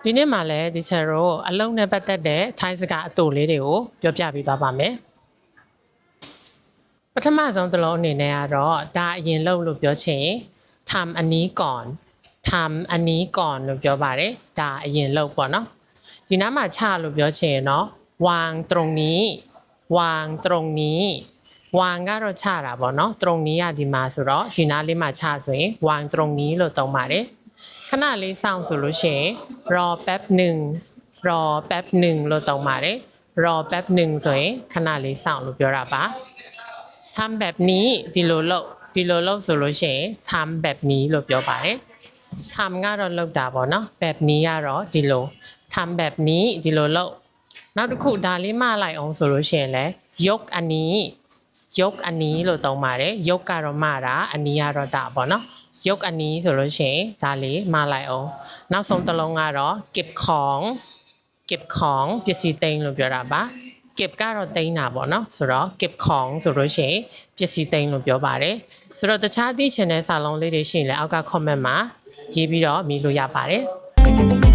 ဒီနေ့မှာလည်းဒီချက်ရောအလုံးနဲ့ပတ်သက်တဲ့ထိုင်းစကားအတူလေးတွေကိုပြောပြပေးသွားပါမယ်ပထမဆုံးတစ်လုံးအနေနဲ့ကတော့ဒါအရင်လုပ်လို့ပြောချင်ทำอันนี้ก่อนทำอันนี้ก่อนလို့ပြောပါတယ်ဒါအရင်လုပ်ပေါ့နော်ဒီနားမှာချလို့ပြောချင်เนาะวางตรงนี้วางตรงนี้วางကတော့ချတာပေါ့နော်ตรงนี้อ่ะဒီမှာဆိုတော့ဒီနားလေးမှာချဆိုရင်วางตรงนี้လို့သုံးပါတယ်ခဏလေးစောင့်ဆိုလို့ရှိရင်รอแป๊บหนึ่งรอแป๊บหนึ่งလို့သုံးပါတယ်รอแป๊บหนึ่งဆိုရင်ခဏလေးစောင့်လို့ပြောတာပါทำแบบนี้ဒီလိုလုပ်ဆိုလို့ရှိရင်ทำแบบนี้လို့ပြောပါတယ်ทำကတော့လုပ်တာပေါ့နော်แบบนี้ကတော့ဒီလိုทำแบบนี้ဒီလိုလုပ်နောက်တစ်ခုဒါလေးမှလိုက်အောင်ဆိုလို့ရှိရင်လည်းยกอันนี้ยกอันนี้လို့သုံးပါတယ်ยกကတော့မှတာอันนี้ကတော့ဒါပေါ့နော်ยกอันนี้ဆိုလို့ရှိရင်ဒါလေးမှလိုက်အောင်နောက်ဆုံးတစ်လုံးကတော့เก็บของပစ္စည်းသိမ်းလို့ပြောတာပါเก็บကတော့သိမ်းတာပေါ့နော်ဆိုတော့เก็บของဆိုလို့ရှိရင်ပစ္စည်းသိမ်းလို့ပြောပါတယ်ဆိုတော့တခြားသိချင်တဲ့စာလုံးလေးတွေရှိရင်လည်းအောက်က comment မှာရေးပြီးတော့မြည်လို့ရပါတယ်